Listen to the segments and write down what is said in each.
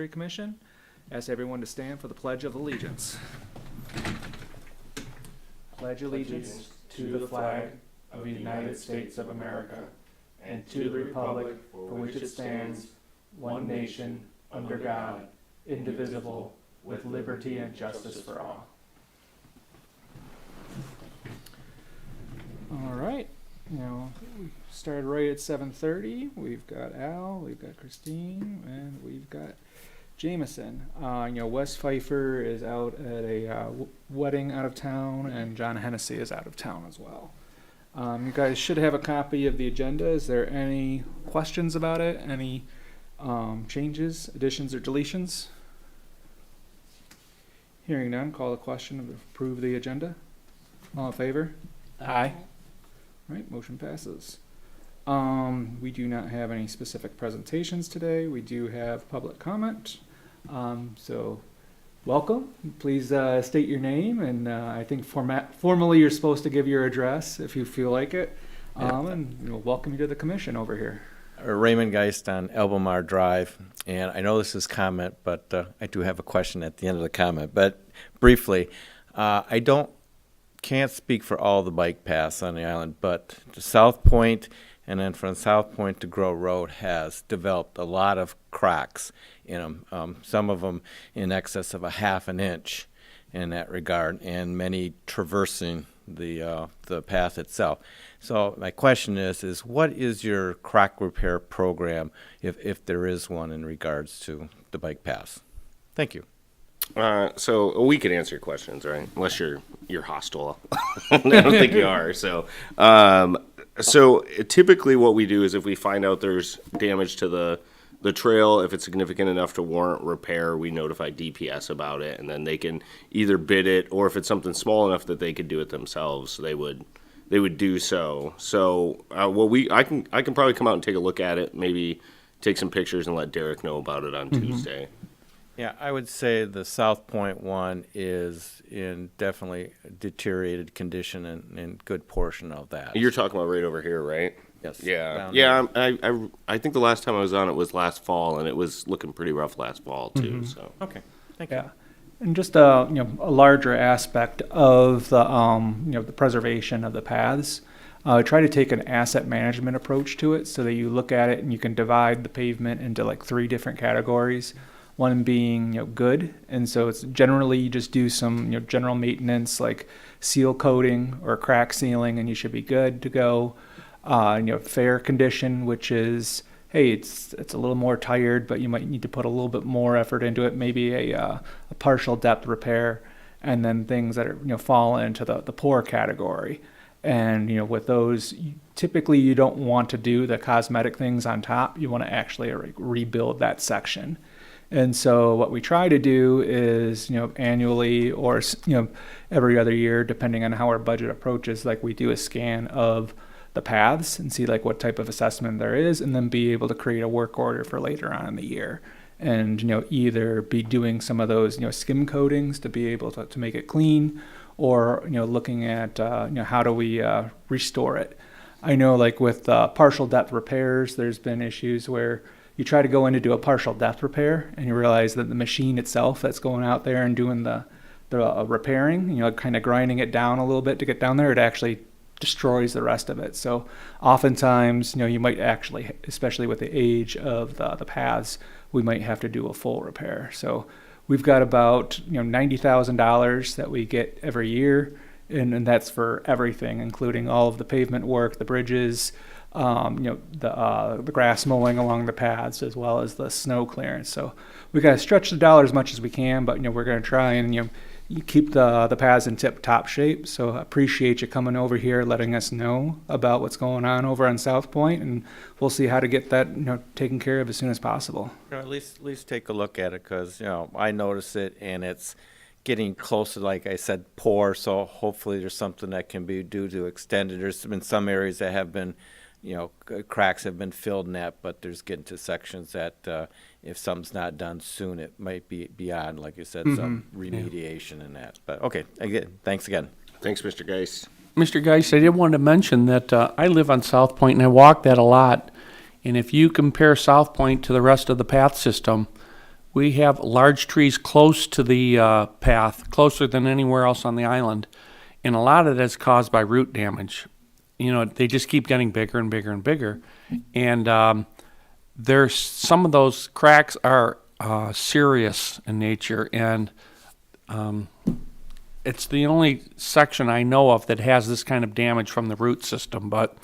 Commission. Ask everyone to stand for the Pledge of Allegiance. Pledge allegiance to the flag of the United States of America and to the republic for which it stands, one nation, under God, indivisible, with liberty and justice for all. All right. Now, we started right at 7:30. We've got Al, we've got Christine, and we've got Jameson. Wes Pfeiffer is out at a wedding out of town, and John Hennessy is out of town as well. You guys should have a copy of the agenda. Is there any questions about it? Any changes, additions, or deletions? Hearing none, call the question to approve the agenda. All in favor? Aye. All right, motion passes. We do not have any specific presentations today. We do have public comment. So welcome. Please state your name, and I think formally you're supposed to give your address if you feel like it. And welcome you to the commission over here. Raymond Geist on Albemarle Drive, and I know this is comment, but I do have a question at the end of the comment. But briefly, I can't speak for all the bike paths on the island, but the South Point and then from South Point to Grow Road has developed a lot of cracks in them, some of them in excess of a half an inch in that regard, and many traversing the path itself. So my question is what is your crack repair program, if there is one, in regards to the bike paths? Thank you. So we can answer your questions, right? Unless you're hostile. I don't think you are. So typically what we do is if we find out there's damage to the trail, if it's significant enough to warrant repair, we notify DPS about it, and then they can either bid it, or if it's something small enough that they could do it themselves, they would do so. So I can probably come out and take a look at it, maybe take some pictures and let Derek know about it on Tuesday. Yeah, I would say the South Point one is in definitely deteriorated condition and good portion of that. You're talking about right over here, right? Yes. Yeah. Yeah. I think the last time I was on it was last fall, and it was looking pretty rough last fall too. So Okay. Thank you. Yeah, and just a larger aspect of the the preservation of the paths. Try to take an asset management approach to it, so that you look at it and you can divide the pavement into like 3 different categories. One being good, and so it's generally you just do some general maintenance like seal coating or crack sealing, and you should be good to go. Fair condition, which is hey, it's a little more tired, but you might need to put a little bit more effort into it. Maybe a partial depth repair, and then things that are fall into the poor category. And with those, typically you don't want to do the cosmetic things on top. You want to actually rebuild that section. And so what we try to do is, annually or, every other year, depending on how our budget approaches, like we do a scan of the paths and see like what type of assessment there is, and then be able to create a work order for later on in the year. And, either be doing some of those, skim coatings to be able to make it clean, or, looking at, how do we restore it. I know like with partial depth repairs, there's been issues where you try to go in to do a partial depth repair, and you realize that the machine itself that's going out there and doing the repairing, kind of grinding it down a little bit to get down there, it actually destroys the rest of it. So oftentimes, you might actually, especially with the age of the paths, we might have to do a full repair. So we've got about $90,000 that we get every year, and that's for everything, including all of the pavement work, the bridges, the grass mowing along the paths, as well as the snow clearance. So we got to stretch the dollar as much as we can, but we're going to try and you keep the paths in tip-top shape. So I appreciate you coming over here, letting us know about what's going on over on South Point, and we'll see how to get that taken care of as soon as possible. At least take a look at it, because I notice it, and it's getting closer, like I said, poor. So hopefully there's something that can be due to extended. There's been some areas that have been cracks have been filled in that, but there's getting to sections that if something's not done soon, it might be beyond, like you said, some remediation in that. But okay, again, thanks again. Thanks, Mr. Geist. Mr. Geist, I did want to mention that I live on South Point, and I walk that a lot. And if you compare South Point to the rest of the path system, We have large trees close to the path, closer than anywhere else on the island, and a lot of that is caused by root damage. You know, they just keep getting bigger and bigger and bigger, and there's some of those cracks are serious in nature, and it's the only section I know of that has this kind of damage from the root system. But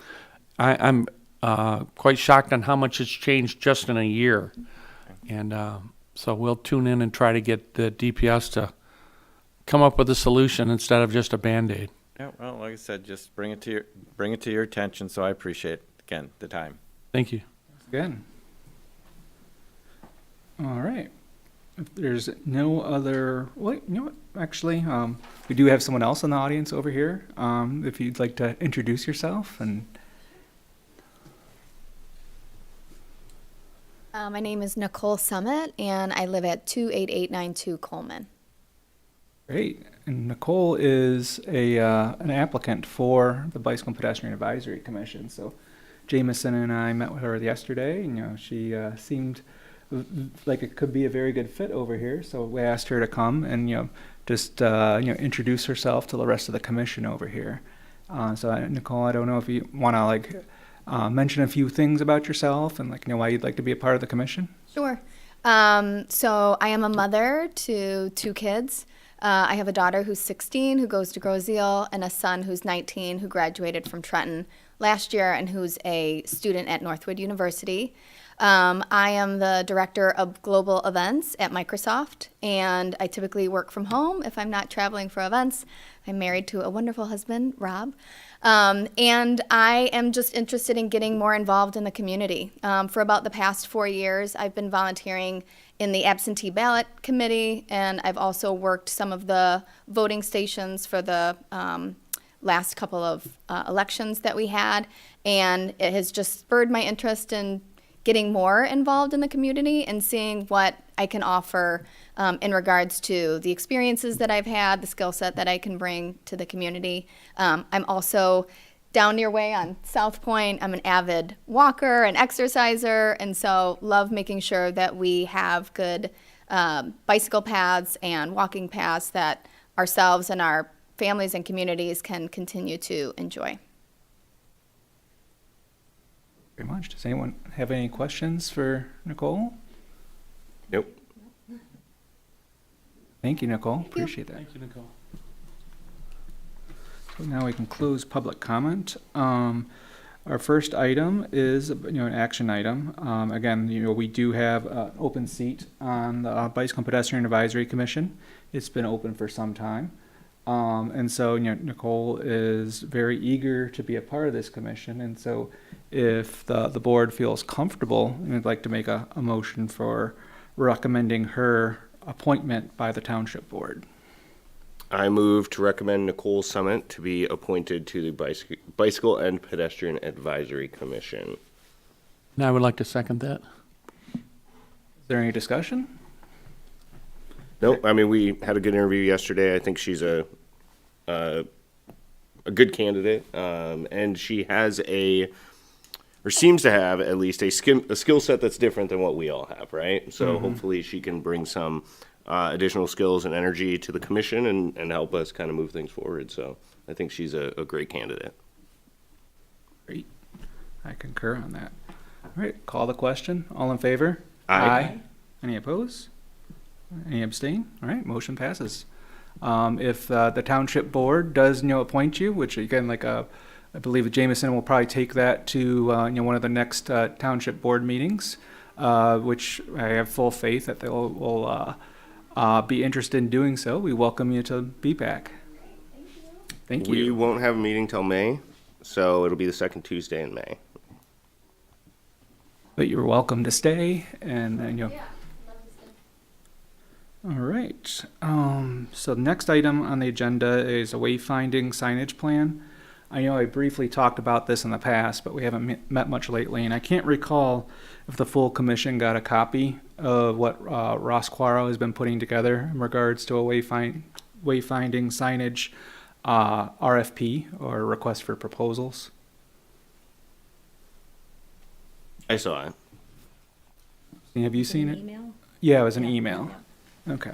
I'm quite shocked on how much it's changed just in a year, and so we'll tune in and try to get the DPS to come up with a solution instead of just a Band-Aid. Yeah, well, like I said, just bring it to your attention, so I appreciate, again, the time. Thank you. Good. All right. If there's no other, well, you know what, actually, we do have someone else in the audience over here. If you'd like to introduce yourself and. My name is Nicole Summitt, and I live at 28892 Coleman. Great. And Nicole is an applicant for the Bicycle and Pedestrian Advisory Commission. So Jameson and I met with her yesterday, and, you know, she seemed like it could be a very good fit over here. So we asked her to come and, you know, just, introduce herself to the rest of the commission over here. Nicole, I don't know if you want to mention a few things about yourself and why you'd like to be a part of the commission. Sure. So I am a mother to 2 kids. I have a daughter who's 16 who goes to Grozeal, and a son who's 19 who graduated from Trenton last year and who's a student at Northwood University. I am the director of global events at Microsoft, and I typically work from home if I'm not traveling for events. I'm married to a wonderful husband, Rob. And I am just interested in getting more involved in the community. For about the past 4 years, I've been volunteering in the absentee ballot committee, and I've also worked some of the voting stations for the last couple of elections that we had. And it has just spurred my interest in getting more involved in the community and seeing what I can offer in regards to the experiences that I've had, the skill set that I can bring to the community. I'm also down your way on South Point. I'm an avid walker and exerciser, and so love making sure that we have good bicycle paths and walking paths that ourselves and our families and communities can continue to enjoy. Very much. Does anyone have any questions for Nicole? Nope. Thank you, Nicole. you. Appreciate that. Thank you, Nicole. So now we can close public comment. Our first item is, an action item. Again, we do have an open seat on the Bicycle and Pedestrian Advisory Commission. It's been open for some time. And so, Nicole is very eager to be a part of this commission. And so if the board feels comfortable, I'd like to make a motion for recommending her appointment by the Township Board. I move to recommend Nicole Summitt to be appointed to the Bicycle and Pedestrian Advisory Commission. And I would like to second that. Is there any discussion? Nope. I mean, we had a good interview yesterday. I think she's a good candidate, and she has or seems to have at least a skill set that's different than what we all have, right? So hopefully she can bring some additional skills and energy to the commission and help us kind of move things forward. So I think she's a great candidate. Great. I concur on that. All right, call the question. All in favor? Aye. Any opposed? Any abstain? All right, motion passes. If the Township Board does, appoint you, which again, I believe Jameson will probably take that to, one of the next Township Board meetings, which I have full faith that they will be interested in doing so. We welcome you to BPAC. Thank you. We won't have a meeting till May, so it'll be the second Tuesday in May. But you're welcome to stay, and all right. So the next item on the agenda is a wayfinding signage plan. I know I briefly talked about this in the past, but we haven't met much lately, and I can't recall if the full commission got a copy of what Ross Quaro has been putting together in regards to a wayfinding signage RFP, or request for proposals. I saw it. Have you seen it? Email? Yeah, it was an email. Okay.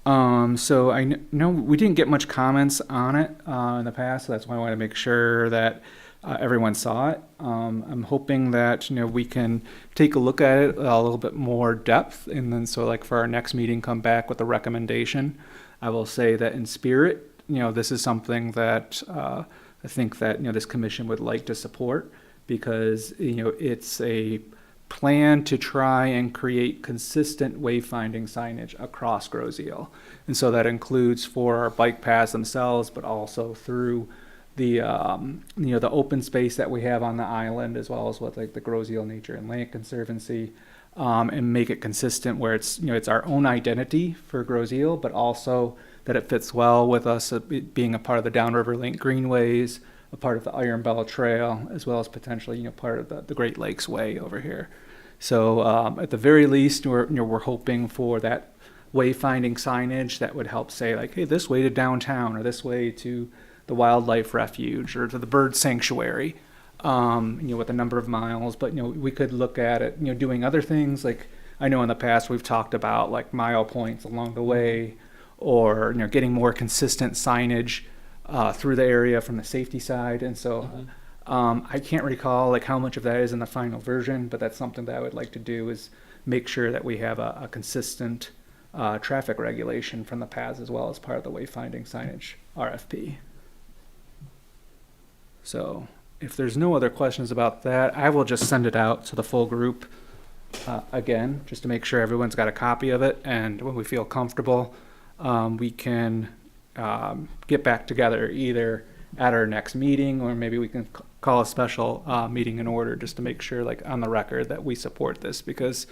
So I know we didn't get much comments on it in the past, so that's why I want to make sure that everyone saw it. I'm hoping that we can take a look at it a little bit more depth, and then so like for our next meeting, come back with a recommendation. I will say that in spirit, this is something that I think that this commission would like to support because it's a plan to try and create consistent wayfinding signage across Groseal. And so that includes for our bike paths themselves, but also through the the open space that we have on the island, as well as with like the Groseal Nature and Land Conservancy, and make it consistent where it's it's our own identity for Groseal, but also that it fits well with us being a part of the Downriver Link Greenways, a part of the Iron Bell Trail, as well as potentially part of the Great Lakes Way over here. So at the very least, we're hoping for that wayfinding signage that would help say like, hey, this way to downtown, or this way to the wildlife refuge, or to the bird sanctuary, with a number of miles. But we could look at it, doing other things. Like I know in the past we've talked about like mile points along the way, or getting more consistent signage through the area from the safety side. And so I can't recall like how much of that is in the final version, but that's something that I would like to do, is make sure that we have a consistent traffic regulation from the paths as well as part of the wayfinding signage RFP. So if there's no other questions about that, I will just send it out to the full group again, just to make sure everyone's got a copy of it. And when we feel comfortable, we can get back together either at our next meeting, or maybe we can call a special meeting in order, just to make sure, like on the record, that we support this, because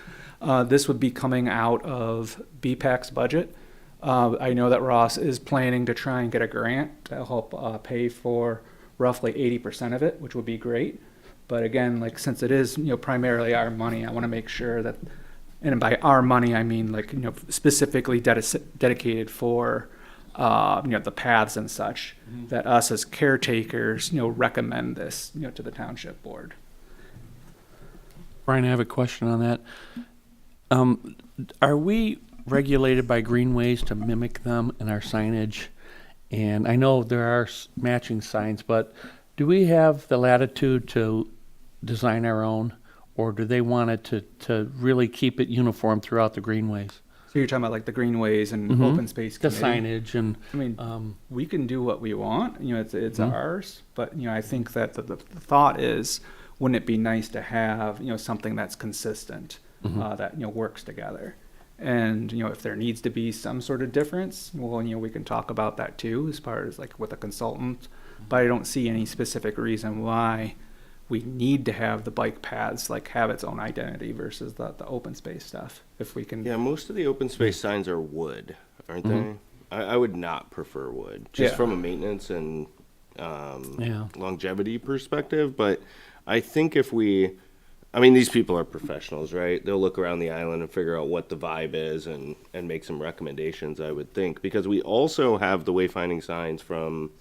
this would be coming out of BPAC's budget. I know that Ross is planning to try and get a grant to help pay for roughly 80% of it, which would be great. But again, like since it is primarily our money, I want to make sure that, and by our money I mean like specifically dedicated for the paths and such, that us as caretakers recommend this to the township board. Brian, I have a question on that. Are we regulated by greenways to mimic them in our signage? And I know there are matching signs, but do we have the latitude to design our own, or do they want it to really keep it uniform throughout the greenways? So you're talking about like the greenways and open space The committee? signage and I mean, we can do what we want. It's ours. But I think that the thought is, wouldn't it be nice to have something that's consistent, that works together? And if there needs to be some sort of difference, well, we can talk about that too, as far as like with a consultant. But I don't see any specific reason why we need to have the bike paths like have its own identity versus the open space stuff. If we can, Yeah, most of the open space signs are wood, aren't they? I would not prefer wood, just Yeah. from a maintenance and Yeah. longevity perspective. But I think these people are professionals, right? They'll look around the island and figure out what the vibe is and make some recommendations, I would think. Because we also have the wayfinding signs from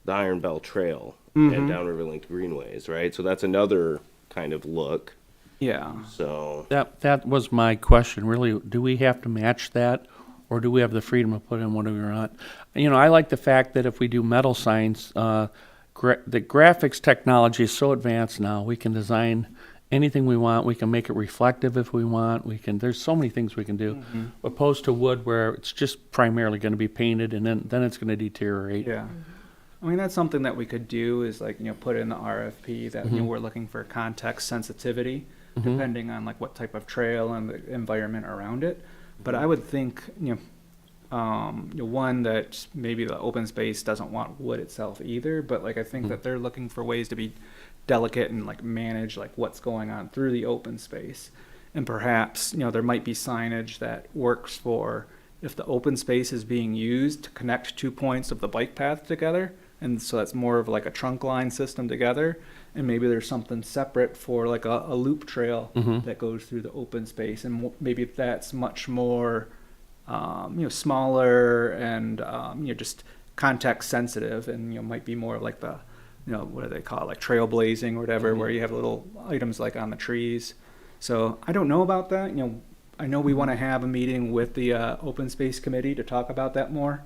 the Iron Bell Trail and Downriver Link Greenways, right? So that's another kind of look. yeah. So that was my question. Really, do we have to match that, or do we have the freedom to put in whatever we want? I like the fact that if we do metal signs, the graphics technology is so advanced now. We can design anything we want. We can make it reflective if we want. There's so many things we can do, opposed to wood where it's just primarily going to be painted and then it's going to deteriorate. Yeah. That's something that we could do, is like, put in the RFP that, we're looking for context sensitivity, depending on like what type of trail and the environment around it. But I would think, one, that maybe the open space doesn't want wood itself either, but like I think that they're looking for ways to be delicate and like manage like what's going on through the open space. And perhaps, there might be signage that works for if the open space is being used to connect 2 points of the bike path together. And so that's more of like a trunk line system together. And maybe there's something separate for like a loop trail that goes through the open space. And maybe that's much more, smaller and, just context sensitive, and, might be more like the, what do they call it? Like trailblazing or whatever, where you have little items like on the trees. So I don't know about that. I know we want to have a meeting with the Open Space Committee to talk about that more.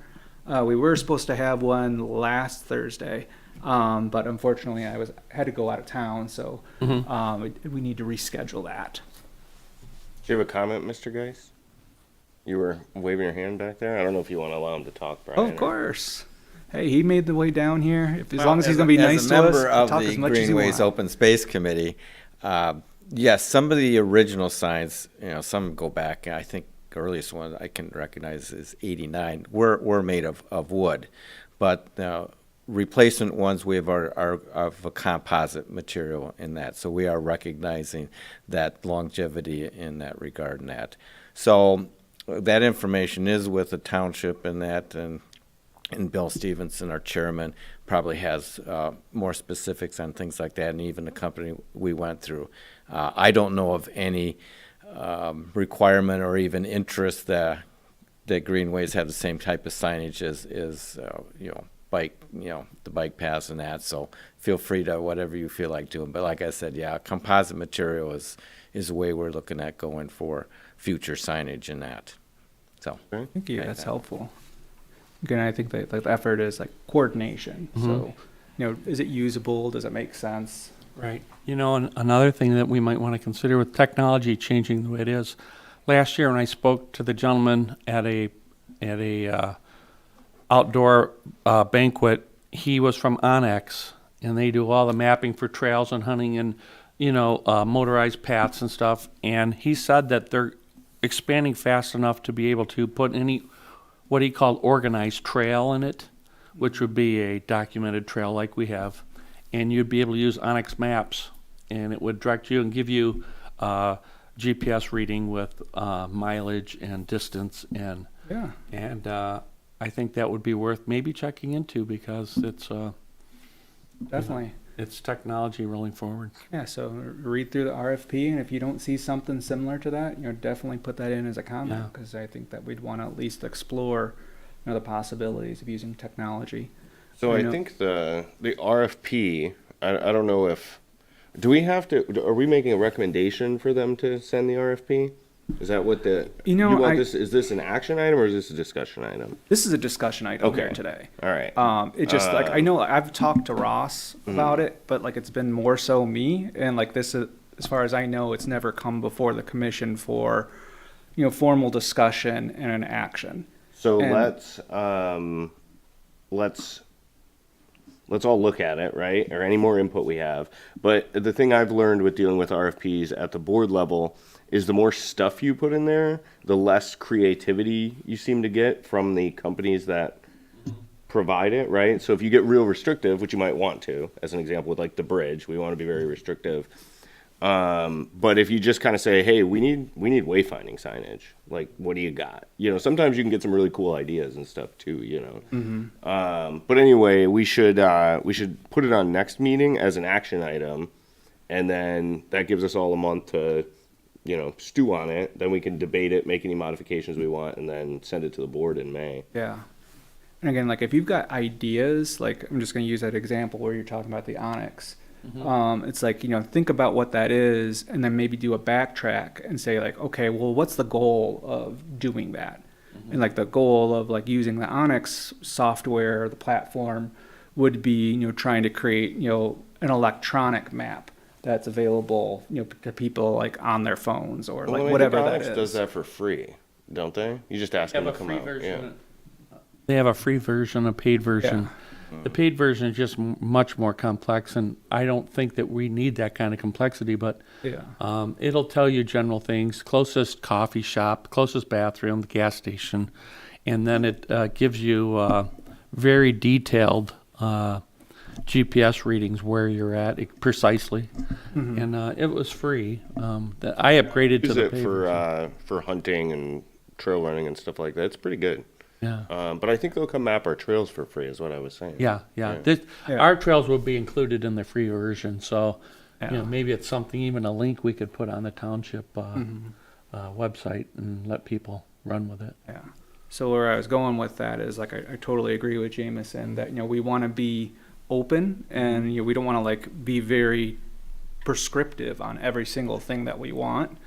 We were supposed to have one last Thursday, but unfortunately had to go out of town, so we need to reschedule that. Do you have a comment, Mr. Geis? You were waving your hand back there. I don't know if you want to allow him to talk, Brian. Of course. Hey, he made the way down here. As Well, long as he's going to be nice to us, As a member I'll of talk the as much as he Greenways wants. Open Space Committee, yes, some of the original signs, some go back. I think the earliest one I can recognize is '89. Were made of wood, but replacement ones we have are of a composite material in that. So we are recognizing that longevity in that regard. In that, so that information is with the township and that and Bill Stevenson, our chairman, probably has more specifics on things like that, and even the company we went through. I don't know of any requirement or even interest that Greenways have the same type of signage as bike, the bike paths and that. So feel free to whatever you feel like doing. But like I said, yeah, composite material is the way we're looking at going for future signage in that. So Thank you. That's helpful. Again, I think that the effort is like coordination. So, is it usable? Does it make sense? Right. And another thing that we might want to consider with technology changing the way it is. Last year when I spoke to the gentleman at a outdoor banquet, he was from Onyx, and they do all the mapping for trails and hunting and, motorized paths and stuff. And he said that they're expanding fast enough to be able to put what he called organized trail in it, which would be a documented trail like we have. And you'd be able to use Onyx maps, and it would direct you and give you GPS reading with mileage and distance. And I think that would be worth maybe checking into because it's Definitely. it's technology rolling forward. Yeah, so read through the RFP, and if you don't see something similar to that, definitely put that in as a comment, because I think that we'd want to at least explore the possibilities of using technology. So I think the RFP, I don't know if, are we making a recommendation for them to send the RFP? Is that what is this an action item or is this a discussion item? This is a discussion item here today. All right. It just I know I've talked to Ross about it, but it's been more so me, and this is, as far as I know, it's never come before the commission for formal discussion and an action. So let's all look at it, right? Or any more input we have. But the thing I've learned with dealing with RFPs at the board level is the more stuff you put in there, the less creativity you seem to get from the companies that provide it, right? So if you get real restrictive, which you might want to, as an example with the bridge, we want to be very restrictive. But if you just kind of say, hey, we need wayfinding signage, what do you got? Sometimes you can get some really cool ideas and stuff too, But anyway, we should put it on next meeting as an action item, and then that gives us all a month to stew on it. Then we can debate it, make any modifications we want, and then send it to the board in May. Yeah. And again, if you've got ideas, I'm just going to use that example where you're talking about the Onyx. It's think about what that is, and then maybe do a backtrack and say okay, well, what's the goal of doing that? And the goal of using the Onyx software, the platform, would be trying to create an electronic map that's available to people on their phones or whatever that is. Onyx does that for free, don't they? You just ask them to come out. Yeah. They have a free version, a paid version. Yeah. The paid version is just much more complex, and I don't think that we need that kind of complexity, but it'll tell you general things, closest coffee shop, closest bathroom, the gas station, and then it gives you very detailed GPS readings where you're at precisely, and it was free. I upgraded to the paid version. For hunting and trail running and stuff like that. It's pretty good. Yeah. But I think they'll come map our trails for free, is what I was saying. Yeah. Our trails will be included in the free version, so maybe it's something, even a link we could put on the township website and let people run with it. Yeah. So where I was going with that is I totally agree with Jameson that we want to be open, and we don't want to be very prescriptive on every single thing that we want.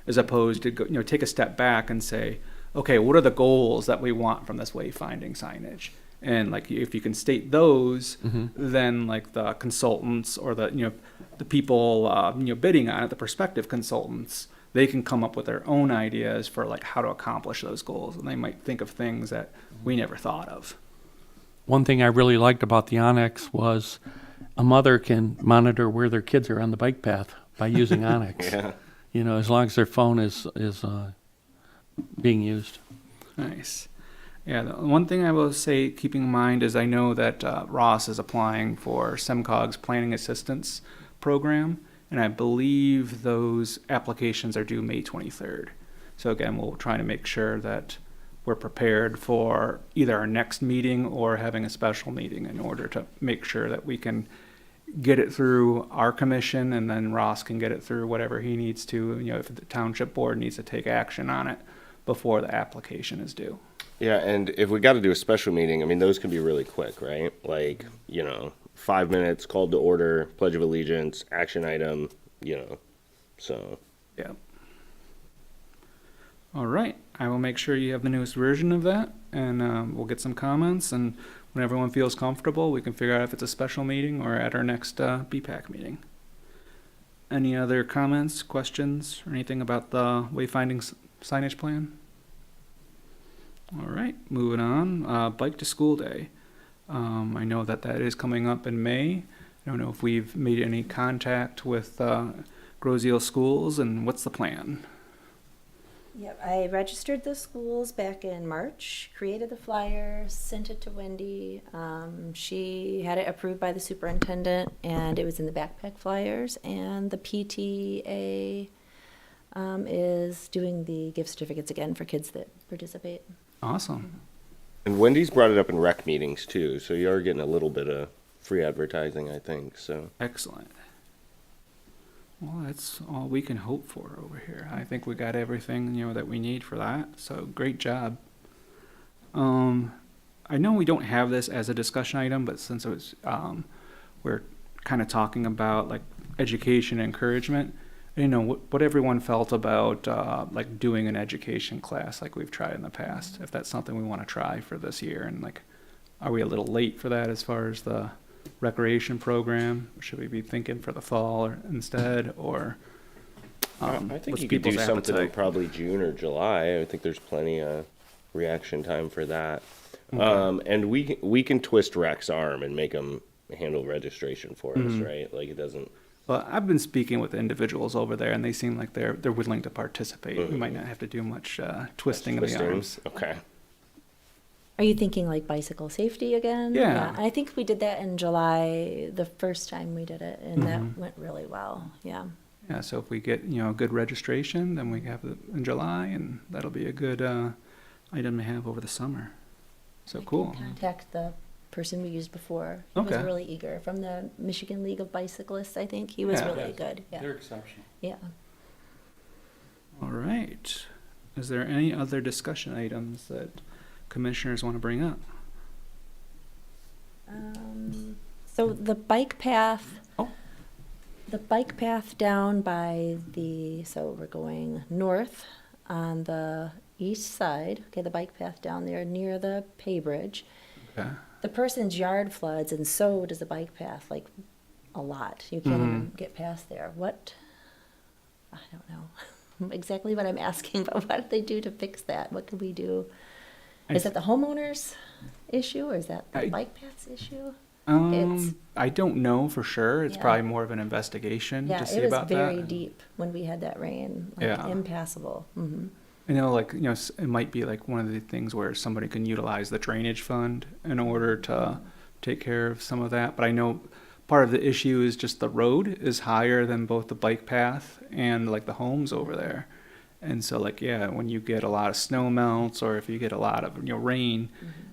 as opposed to take a step back and say, okay, what are the goals that we want from this wayfinding signage? And like if you can state those, then like the consultants or the the people bidding on it, the prospective consultants, they can come up with their own ideas for like how to accomplish those goals, and they might think of things that we never thought of. One thing I really liked about the Onyx was a mother can monitor where their kids are on the bike path by using Onyx. Yeah. As long as their phone is being used. Nice. Yeah, the one thing I will say, keeping in mind, is I know that Ross is applying for SEMCOG's Planning Assistance Program, and I believe those applications are due May 23rd. So again, we'll try to make sure that we're prepared for either our next meeting or having a special meeting in order to make sure that we can get it through our commission, and then Ross can get it through whatever he needs to, if the township board needs to take action on it before the application is due. Yeah, and if we got to do a special meeting, I mean, those can be really quick, right? Like, 5 minutes, called to order, Pledge of Allegiance, action item, so. Yeah. All right. I will make sure you have the newest version of that, and we'll get some comments, and when everyone feels comfortable, we can figure out if it's a special meeting or at our next BPAC meeting. Any other comments, questions, or anything about the wayfinding signage plan? All right, moving on. Bike to School Day. I know that is coming up in May. I don't know if we've made any contact with Groseal Schools, and what's the plan? Yep, I registered the schools back in March, created the flyer, sent it to Wendy. She had it approved by the superintendent, and it was in the backpack flyers. And the PTA is doing the gift certificates again for kids that participate. Awesome. And Wendy's brought it up in rec meetings too, so you are getting a little bit of free advertising, I think, so. Excellent. Well, that's all we can hope for over here. I think we got everything, that we need for that. So great job. I know we don't have this as a discussion item, but since it was, we're kind of talking about like education and encouragement, what everyone felt about like doing an education class like we've tried in the past. If that's something we want to try for this year, and like, are we a little late for that as far as the recreation program? Should we be thinking for the fall instead, or I think what's you could do people's something in appetite? probably June or July. I think there's plenty of reaction time for that. Okay. And we can twist Rex's arm and make them handle registration for us, Mm-hmm. right? Like it doesn't. Well, I've been speaking with individuals over there, and they seem like they're willing to participate. We might not have to do much twisting of the twisting. arms. Okay. Are you thinking like bicycle safety again? Yeah. I think we did that in July the first time we did it, and Mhm. that went really well. Yeah. Yeah, so if we get a good registration, then we have it in July, and that'll be a good item to have over the summer. So I cool. can contact the person we used before. He was Okay. really eager, from the Michigan League of Bicyclists, I think. He was Yeah. really good. Yeah. exceptional. Yeah. All right. Is there any other discussion items that commissioners want to bring up? So the bike path. Oh. The bike path down by so we're going north on the east side. Okay, the bike path down there near the Pay Bridge. Okay. The person's yard floods, and so does the bike path, like a lot. You can't even get past there. I don't know exactly what I'm asking, but what did they do to fix that? What could we do? Is that the homeowner's issue, or is that the bike path's issue? It's- I don't know for sure. It's Yeah. probably more of an investigation Yeah, to see it was about very that. deep when we had that rain, like Yeah. impassable. Hmm. I know, it might be like one of the things where somebody can utilize the drainage fund in order to take care of some of that. But I know part of the issue is just the road is higher than both the bike path and like the homes over there. And so when you get a lot of snow melts, or if you get a lot of, rain,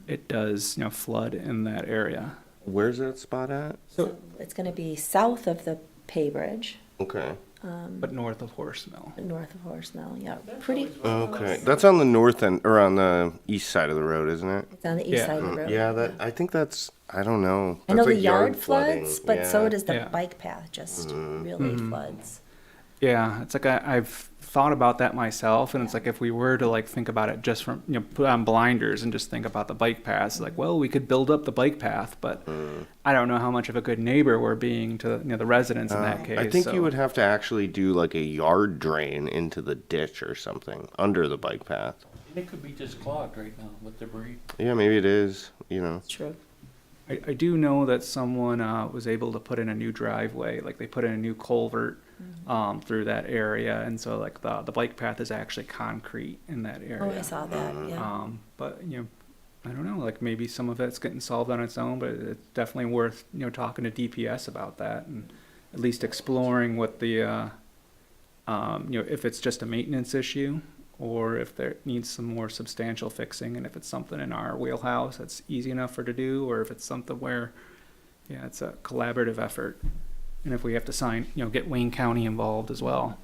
it does, flood in that area. Where's that spot at? So it's going to be south of the Pay Bridge, Okay. But north of Horse Mill. north of Horse Mill. Yeah, pretty. Okay. That's on the north end, or on the east side of the road, isn't it? It's on the east Yeah. side of the road. Yeah, I think that's, I don't know. I know That's the like yard flooding. floods, but so Yeah. does the Yeah. bike path. Just really floods. Yeah, it's like I've thought about that myself, and it's like if we were to like think about it just from, put on blinders and just think about the bike paths, like, well, we could build up the bike path, but I don't know how much of a good neighbor we're being to, the residents in that case. I think so. you would have to actually do like a yard drain into the ditch or something under the bike path. It could be just clogged right now with debris. Yeah, maybe it is, True. I do know that someone was able to put in a new driveway, like they put in a new culvert through that area, and so like the bike path is actually concrete in that area. Oh, I saw that, yeah. But I don't know, like maybe some of it's getting solved on its own, but it's definitely worth talking to DPS about that and at least exploring what the if it's just a maintenance issue or if there needs some more substantial fixing, and if it's something in our wheelhouse that's easy enough for to do, or if it's something where it's a collaborative effort, and if we have to get Wayne County involved as well.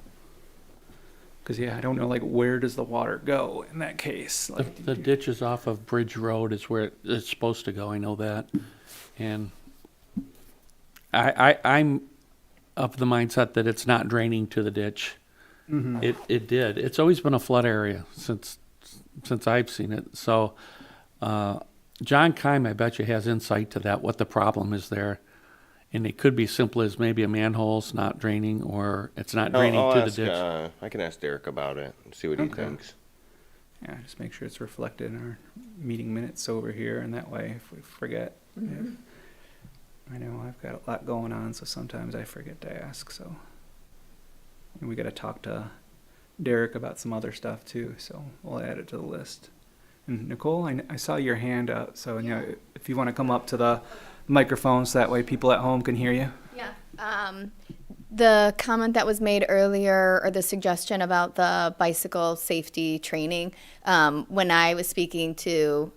Because I don't know, like, where does the water go in that case? Like, The ditches off of Bridge Road is where it's supposed to go, I know that. And I'm of the mindset that it's not draining to the ditch. It did. It's always been a flood area since I've seen it. So John Keim, I bet you, has insight to that, what the problem is there. And it could be simple as maybe a manhole's not draining, or it's not draining I'll to ask, the ditch. I can ask Derek about it and see what he Okay. thinks. yeah, just make sure it's reflected in our meeting minutes over here, and that way, if we forget, I know I've got a lot going on, so sometimes I forget to ask. So, and we got to talk to Derek about some other stuff too, so we'll add it to the list. And Nicole, I saw your hand up, so if you want to come up to the microphone, so that way people at home can hear you. Yeah. The comment that was made earlier, or the suggestion about the bicycle safety training, when I was speaking to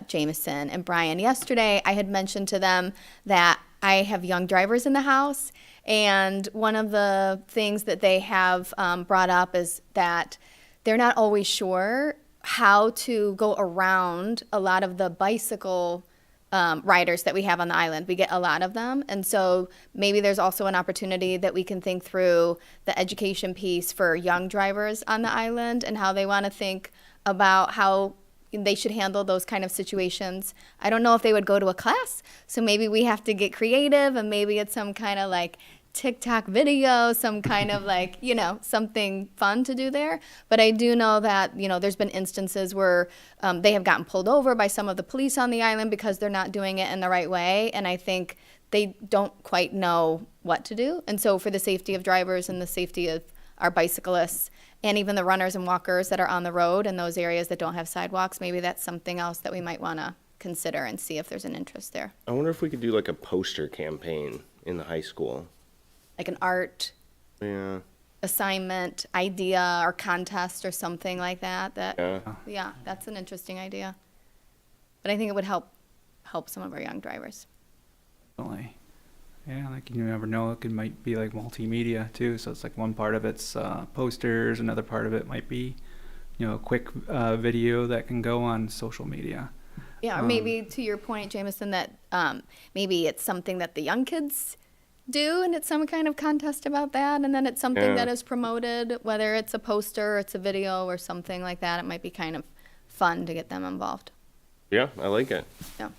Jameson and Brian yesterday, I had mentioned to them that I have young drivers in the house, and one of the things that they have brought up is that they're not always sure how to go around a lot of the bicycle riders that we have on the island. We get a lot of them. And so maybe there's also an opportunity that we can think through the education piece for young drivers on the island and how they want to think about how they should handle those kind of situations. I don't know if they would go to a class, so maybe we have to get creative, and maybe it's some kind of like TikTok video, some kind of like, something fun to do there. But I do know that, there's been instances where they have gotten pulled over by some of the police on the island because they're not doing it in the right way. And I think they don't quite know what to do. And so for the safety of drivers and the safety of our bicyclists and even the runners and walkers that are on the road in those areas that don't have sidewalks, maybe that's something else that we might want to consider and see if there's an interest there. I wonder if we could do like a poster campaign in the high school. Like an art Yeah. assignment idea or contest or something like that. Yeah. Yeah, that's an interesting idea. But I think it would help some of our young drivers. Definitely. Yeah, like you never know, might be like multimedia too. So it's like one part of it's posters, another part of it might be, a quick video that can go on social media. Yeah, or maybe to your point, Jameson, that maybe it's something that the young kids do, and it's some kind of contest about that, and then it's something that is promoted, whether it's a poster, or it's a video, or something like that. It might be kind of fun to get them involved. Yeah, I like it. Yeah.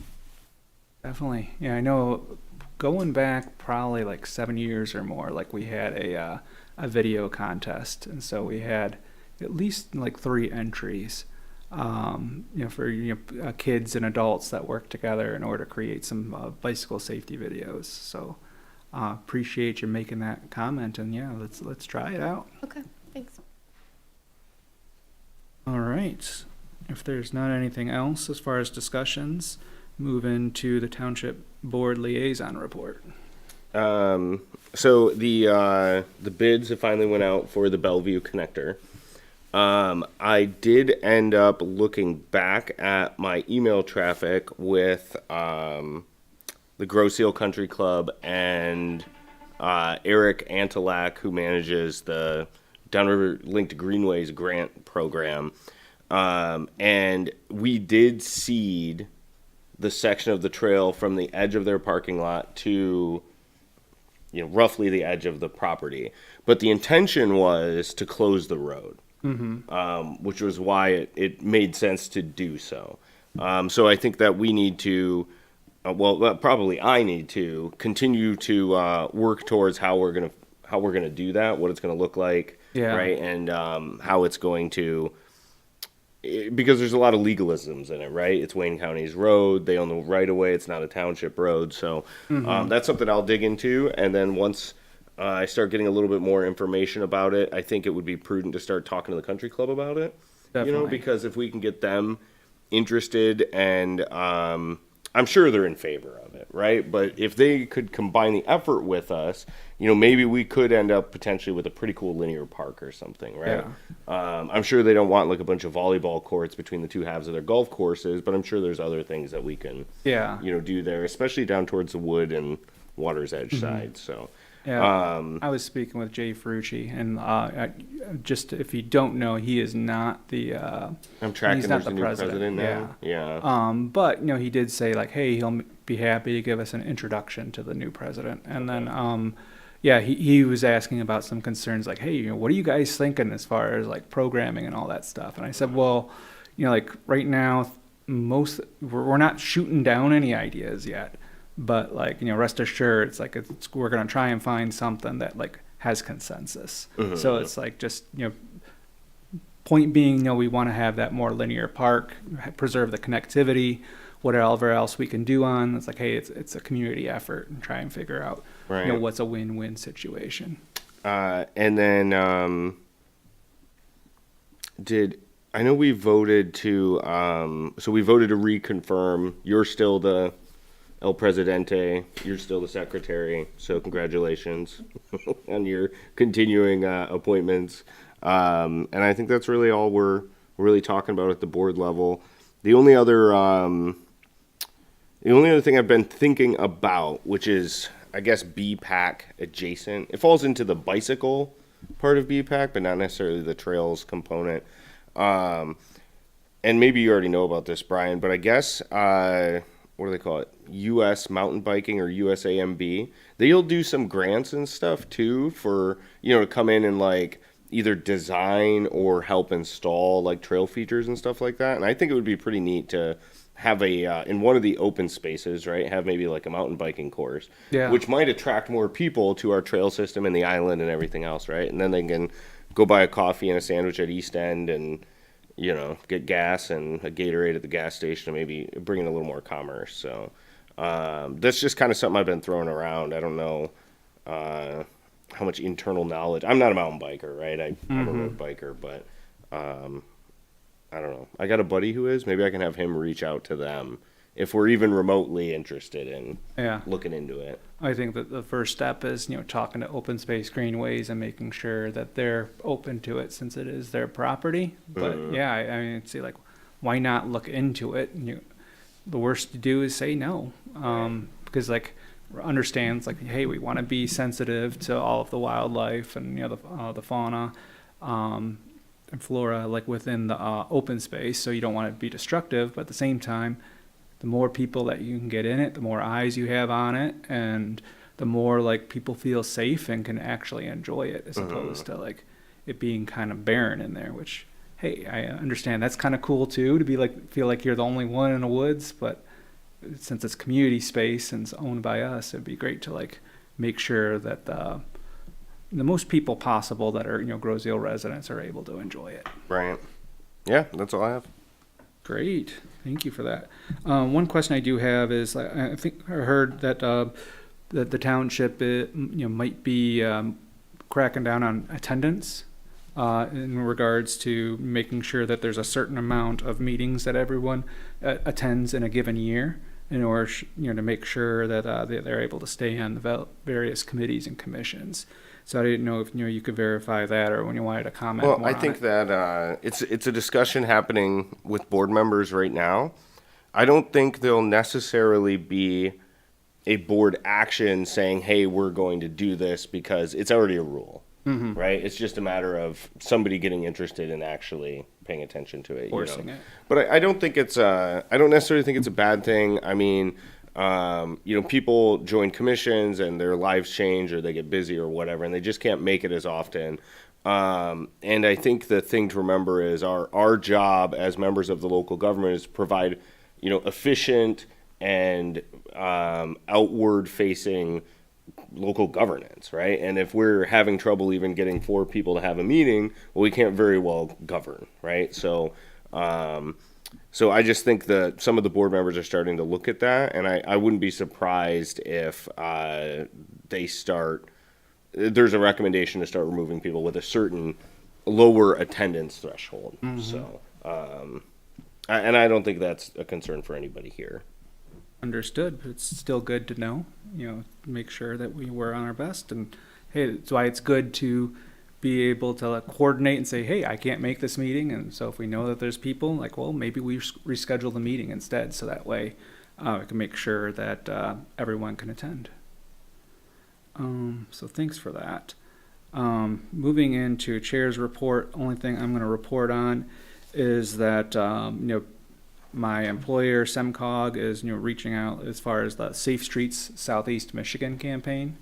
Definitely. Yeah, I know going back probably like 7 years or more, like we had a video contest. And so we had at least like 3 entries, for kids and adults that work together in order to create some bicycle safety videos. So appreciate you making that comment, and yeah, let's try it out. Okay, thanks. All right. If there's not anything else as far as discussions, move into the Township Board Liaison Report. So the bids have finally went out for the Bellevue connector. I did end up looking back at my email traffic with the Grosse Ile Country Club and Eric Antelak, who manages the Downriver Linked Greenways grant program. And we did seed the section of the trail from the edge of their parking lot to roughly the edge of the property. But the intention was to close the road, which was why it made sense to do so. So I think that we need to, probably I need to continue to work towards how we're gonna do that, what it's gonna look like, Yeah. right, and how it's going to. Because there's a lot of legalisms in it, right? It's Wayne County's road. They own the right of way. It's not a township road. So that's something I'll dig into. And then once I start getting a little bit more information about it, I think it would be prudent to start talking to the country club about it. Definitely. Because if we can get them interested, and I'm sure they're in favor of it, right? But if they could combine the effort with us, maybe we could end up potentially with a pretty cool linear park or something, right? I'm sure they don't want like a bunch of volleyball courts between the two halves of their golf courses, but I'm sure there's other things that we can, do there, especially down towards the Wood and Water's Edge side. So, I was speaking with Jay Ferrucci, and just if you don't know, he is not the. I'm tracking. He's not There's the a new president now. Yeah. But he did say like, hey, he'll be happy to give us an introduction to the new president, and then he was asking about some concerns like, hey, what are you guys thinking as far as like programming and all that stuff? And I said, well, like right now, we're not shooting down any ideas yet. But like, rest assured, it's like we're gonna try and find something that like has consensus. So it's like just point being, we want to have that more linear park, preserve the connectivity, whatever else we can do on. It's like, hey, it's a community effort, and try and figure out what's a win-win situation. And then I know we voted to reconfirm you're still the El Presidente, you're still the secretary, so congratulations on your continuing appointments. And I think that's really all we're really talking about at the board level. The only other thing I've been thinking about, which is, I guess, BPAC adjacent. It falls into the bicycle part of BPAC, but not necessarily the trails component. And maybe you already know about this, Brian, but I guess, what do they call it? US Mountain Biking or USAMB. They'll do some grants and stuff too for, to come in and like either design or help install like trail features and stuff like that. And I think it would be pretty neat to have in one of the open spaces, right, have maybe like a mountain biking course, which might attract more people to our trail system and the island and everything else, right? And then they can go buy a coffee and a sandwich at East End and, get gas and a Gatorade at the gas station and maybe bring in a little more commerce. So that's just kind of something I've been throwing around. I don't know how much internal knowledge. I'm not a mountain biker, right? I'm a road biker, but I don't know. I got a buddy who is. Maybe I can have him reach out to them if we're even remotely interested in looking into it. I think that the first step is, talking to Open Space Greenways and making sure that they're open to it since it is their property. But I mean, see, like, why not look into it? The worst to do is say no, because like understands like, hey, we want to be sensitive to all of the wildlife and the fauna and flora like within the open space. So you don't want it to be destructive, but at the same time, the more people that you can get in it, the more eyes you have on it, and the more like people feel safe and can actually enjoy it, as opposed to like it being kind of barren in there. Which, hey, I understand that's kind of cool too, to be like feel like you're the only one in the woods. But since it's community space and it's owned by us, it'd be great to like make sure that the most people possible that are Groseal residents are able to enjoy it. Right. Yeah, that's all I have. Great, thank you for that. One question I do have is, I think I heard that that the township might be cracking down on attendance in regards to making sure that there's a certain amount of meetings that everyone attends in a given year, in order to make sure that they're able to stay on the various committees and commissions. So I didn't know if you could verify that, or when you wanted to comment. Well, more I on think it. that it's a discussion happening with board members right now. I don't think there'll necessarily be a board action saying, "Hey, we're going to do this," because it's already a rule, right? It's just a matter of somebody getting interested in actually paying attention to it, Forcing it. But I don't think it's I don't necessarily think it's a bad thing. I mean, People join commissions and their lives change or they get busy or whatever, and they just can't make it as often. And I think the thing to remember is our job as members of the local government is to provide, efficient and outward facing local governance, right? And if we're having trouble even getting 4 people to have a meeting, well, we can't very well govern, right? So I just think that some of the board members are starting to look at that, and I wouldn't be surprised if there's a recommendation to start removing people with a certain lower attendance threshold. So, and I don't think that's a concern for anybody here. Understood, but it's still good to know, make sure that we were on our best. And hey, that's why it's good to be able to coordinate and say, hey, I can't make this meeting. And so if we know that there's people, well, maybe we reschedule the meeting instead. So that way we can make sure that everyone can attend. So thanks for that. Moving into chair's report, only thing I'm going to report on is that, my employer, SEMCOG, is reaching out as far as the Safe Streets Southeast Michigan campaign,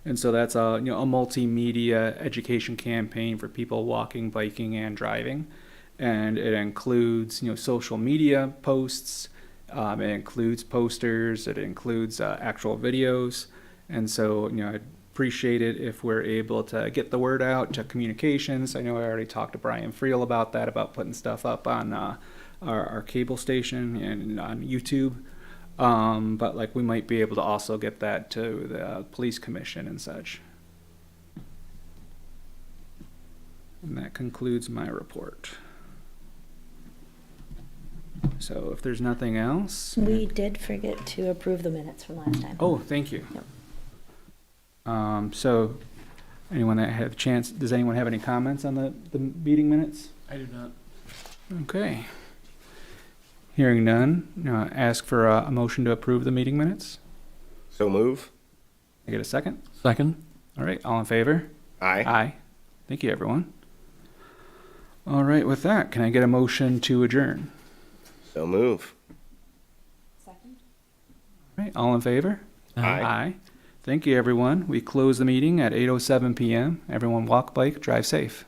and so that's a multimedia education campaign for people walking, biking, and driving, and it includes social media posts, it includes posters, it includes actual videos, and so I'd appreciate it if we're able to get the word out to communications. I know I already talked to Brian Friel about that, about putting stuff up on our cable station and on YouTube. But we might be able to also get that to the police commission and such. And that concludes my report. So if there's nothing else. We did forget to approve the minutes from last time. Oh, thank you. Yep. So anyone that had a chance, does anyone have any comments on the meeting minutes? I do not. Okay. Hearing none, ask for a motion to approve the meeting minutes. So move. I get a second? Second? All right, all in favor? Aye. Aye. Thank you, everyone. All right, with that, can I get a motion to adjourn? So move. Second? All right, all in favor? Aye. Aye. Thank you, everyone. We close the meeting at 8:07 p.m. Everyone walk, bike, drive safe.